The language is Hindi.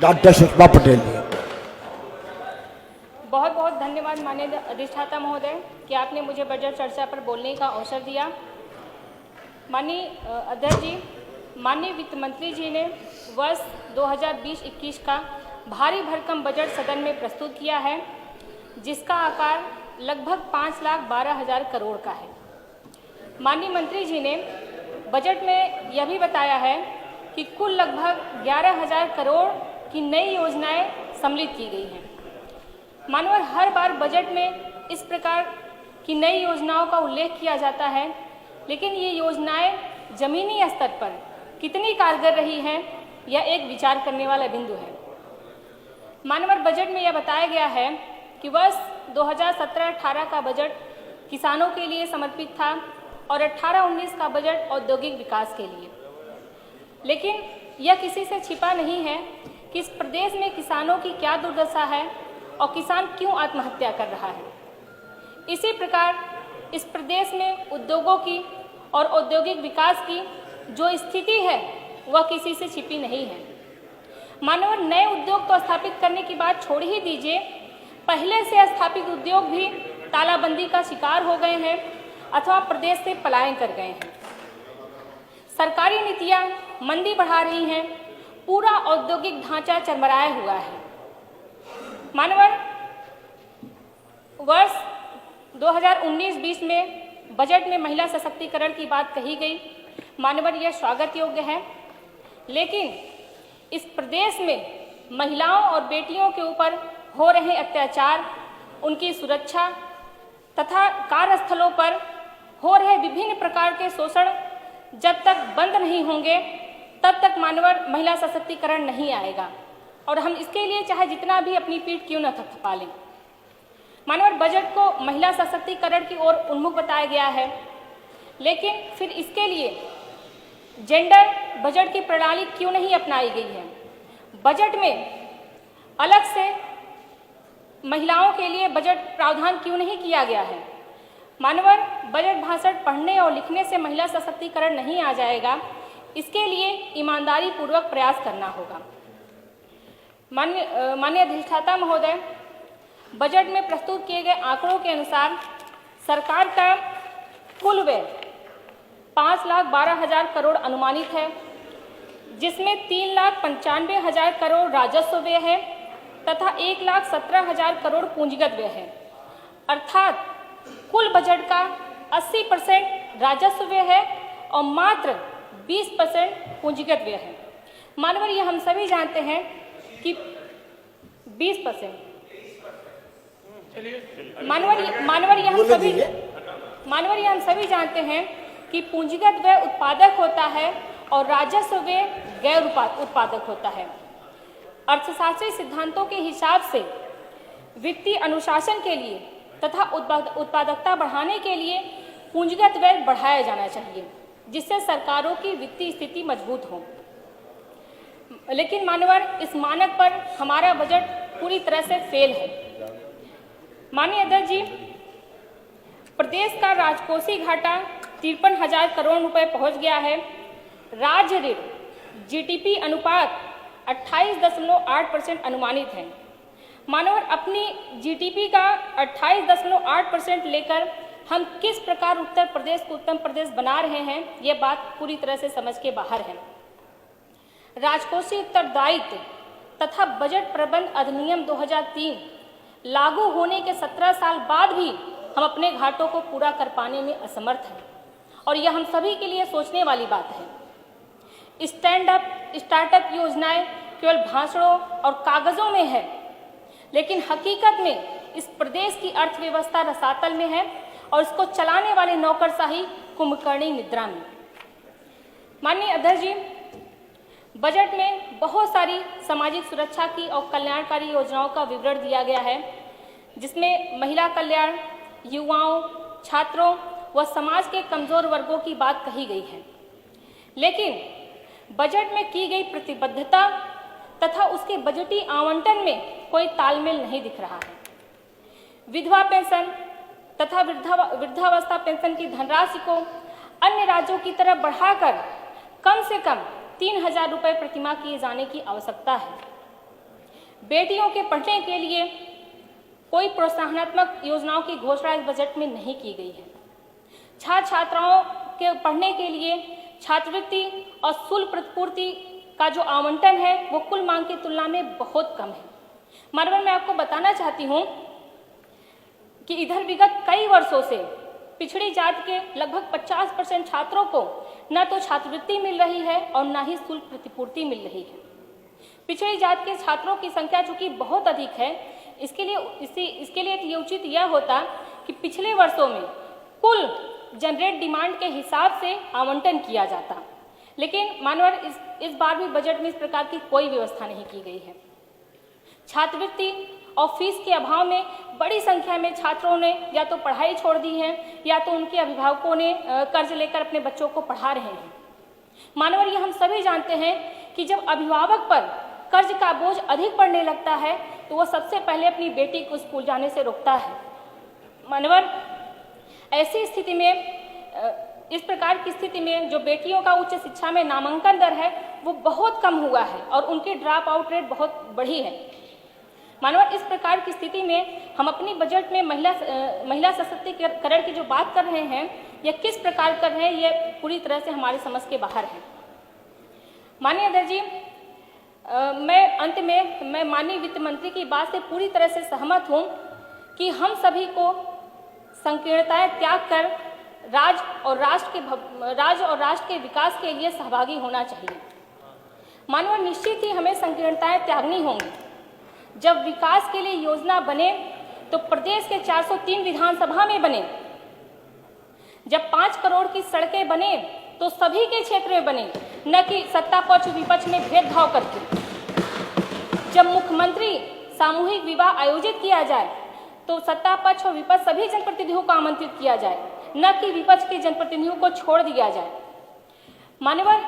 डॉक्टर सुषमा पटेल जी। बहुत बहुत धन्यवाद माननीय अधिष्ठाता महोदय कि आपने मुझे बजट चर्चा पर बोलने का अवसर दिया। माननीय अध्यक्ष जी, माननीय वित्त मंत्री जी ने वर्ष 2020-21 का भारी भरकम बजट सदन में प्रस्तुत किया है, जिसका आकार लगभग 5,12,000 करोड़ का है। माननीय मंत्री जी ने बजट में यह भी बताया है कि कुल लगभग 11,000 करोड़ की नई योजनाएं सम्मिलित की गई हैं। माननीय हर बार बजट में इस प्रकार की नई योजनाओं का उल्लेख किया जाता है, लेकिन ये योजनाएं जमीनी स्तर पर कितनी कारगर रही हैं, यह एक विचार करने वाला बिंदु है। माननीय बजट में यह बताया गया है कि वर्ष 2017-18 का बजट किसानों के लिए समर्पित था और 18-19 का बजट औद्योगिक विकास के लिए। लेकिन यह किसी से छिपा नहीं है कि इस प्रदेश में किसानों की क्या दुर्दशा है और किसान क्यों आत्महत्या कर रहा है। इसी प्रकार इस प्रदेश में उद्योगों की और औद्योगिक विकास की जो स्थिति है वह किसी से छिपी नहीं है। मानव नए उद्योग तो स्थापित करने की बात छोड़ ही दीजिए, पहले से स्थापित उद्योग भी तालाबंदी का शिकार हो गए हैं अथवा प्रदेश से पलायन कर गए हैं। सरकारी नीतियां मंदी बढ़ा रही हैं, पूरा औद्योगिक ढांचा चरमराया हुआ है। माननीय वर्ष 2019-20 में बजट में महिला सशक्तिकरण की बात कही गई। माननीय यह स्वागत योग्य है, लेकिन इस प्रदेश में महिलाओं और बेटियों के ऊपर हो रहे अत्याचार, उनकी सुरक्षा तथा कार्यस्थलों पर हो रहे विभिन्न प्रकार के शोषण जब तक बंद नहीं होंगे तब तक मानव महिला सशक्तिकरण नहीं आएगा, और हम इसके लिए चाहे जितना भी अपनी पीठ क्यों न थपथपा लें। मानव बजट को महिला सशक्तिकरण की ओर उन्मुख बताया गया है, लेकिन फिर इसके लिए जेंडर बजट की प्रणाली क्यों नहीं अपनाई गई है। बजट में अलग से महिलाओं के लिए बजट प्रावधान क्यों नहीं किया गया है। मानवर बजट भाषण पढ़ने और लिखने से महिला सशक्तिकरण नहीं आ जाएगा, इसके लिए ईमानदारी पूर्वक प्रयास करना होगा। माननीय अधिष्ठाता महोदय, बजट में प्रस्तुत किए गए आंकड़ों के अनुसार सरकार का कुल व्यय 5,12,000 करोड़ अनुमानित है, जिसमें 3,95,000 करोड़ राजस्व व्यय है तथा 1,17,000 करोड़ पूंजीगत व्यय है। अर्थात कुल बजट का 80% राजस्व व्यय है और मात्र 20% पूंजीगत व्यय है। माननीय ये हम सभी जानते हैं कि 20% माननीय हम सभी जानते हैं कि पूंजीगत व्यय उत्पादक होता है और राजस्व व्यय गैर उत्पादक होता है। अर्थशास्त्रीय सिद्धांतों के हिसाब से वित्तीय अनुशासन के लिए तथा उत्पादकता बढ़ाने के लिए पूंजीगत व्यय बढ़ाया जाना चाहिए, जिससे सरकारों की वित्तीय स्थिति मजबूत हो। लेकिन माननीय इस मानक पर हमारा बजट पूरी तरह से फेल है। माननीय अध्यक्ष जी, प्रदेश का राजकोषीय घाटा 53,000 करोड़ रुपए पहुंच गया है। राज्य ऋण जीडीपी अनुपात 28.8% अनुमानित है। माननीय अपनी जीडीपी का 28.8% लेकर हम किस प्रकार उत्तर प्रदेश को उत्तम प्रदेश बना रहे हैं, ये बात पूरी तरह से समझ के बाहर है। राजकोषीय उत्तरदायित्व तथा बजट प्रबंध अधिनियम 2003 लागू होने के 17 साल बाद भी हम अपने घाटों को पूरा कर पाने में असमर्थ हैं, और यह हम सभी के लिए सोचने वाली बात है। स्टार्टअप योजनाएं केवल भाषणों और कागजों में है, लेकिन हकीकत में इस प्रदेश की अर्थव्यवस्था रसातल में है और इसको चलाने वाले नौकरशाही कुंभकर्णी निद्रा में। माननीय अध्यक्ष जी, बजट में बहुत सारी सामाजिक सुरक्षा की और कल्याणकारी योजनाओं का विवरण दिया गया है, जिसमें महिला कल्याण, युवाओं, छात्रों व समाज के कमजोर वर्गों की बात कही गई है। लेकिन बजट में की गई प्रतिबद्धता तथा उसके बजटीय आवंटन में कोई तालमेल नहीं दिख रहा है। विधवा पेंशन तथा वृद्धावस्था पेंशन की धनराशि को अन्य राज्यों की तरह बढ़ाकर कम से कम 3,000 रुपये प्रतिमाह किए जाने की आवश्यकता है। बेटियों के पढ़ने के लिए कोई प्रोत्साहनात्मक योजनाओं की घोषणा इस बजट में नहीं की गई है। छात्र छात्राओं के पढ़ने के लिए छात्रवृत्ति और शुल्क प्रतिपूर्ति का जो आवंटन है वो कुल मांग की तुलना में बहुत कम है। मानवर, मैं आपको बताना चाहती हूँ कि इधर विगत कई वर्षों से पिछड़ी जात के लगभग 50% छात्रों को न तो छात्रवृत्ति मिल रही है और न ही शुल्क प्रतिपूर्ति मिल रही है। पिछड़ी जात के छात्रों की संख्या चूंकि बहुत अधिक है, इसके लिए ये उचित यह होता कि पिछले वर्षों में कुल जनरेट डिमांड के हिसाब से आवंटन किया जाता, लेकिन मानवर इस बार भी बजट में इस प्रकार की कोई व्यवस्था नहीं की गई है। छात्रवृत्ति और फीस के अभाव में बड़ी संख्या में छात्रों ने या तो पढ़ाई छोड़ दी है या तो उनके अभिभावकों ने कर्ज लेकर अपने बच्चों को पढ़ा रहे हैं। मानवर, ये हम सभी जानते हैं कि जब अभिभावक पर कर्ज का बोझ अधिक पड़ने लगता है तो वो सबसे पहले अपनी बेटी को स्कूल जाने से रोकता है। मानवर, ऐसी स्थिति में इस प्रकार की स्थिति में जो बेटियों का उच्च शिक्षा में नामांकन दर है वो बहुत कम हुआ है और उनकी ड्रॉप आउट रेट बहुत बढ़ी है। मानवर, इस प्रकार की स्थिति में हम अपनी बजट में महिला सशक्तिकरण की जो बात कर रहे हैं या किस प्रकार कर रहे हैं, ये पूरी तरह से हमारे समझ के बाहर है। माननीय अध्यक्ष जी, मैं अंत में माननीय वित्त मंत्री की बात से पूरी तरह से सहमत हूँ कि हम सभी को संकीर्णताएं त्याग कर राज्य और राष्ट्र के विकास के लिए सहभागी होना चाहिए। मानव, निश्चित ही हमें संकीर्णताएं त्यागनी होंगी। जब विकास के लिए योजना बने तो प्रदेश के 403 विधानसभा में बने। जब 5 करोड़ की सड़कें बने तो सभी के क्षेत्र में बने, न कि सत्ता पक्ष विपक्ष में भेदभाव करके। जब मुख्यमंत्री सामूहिक विवाह आयोजित किया जाए तो सत्ता पक्ष और विपक्ष सभी जनप्रतिनिधियों को आमंत्रित किया जाए, न कि विपक्ष के जनप्रतिनिधियों को छोड़ दिया जाए। मान्यवर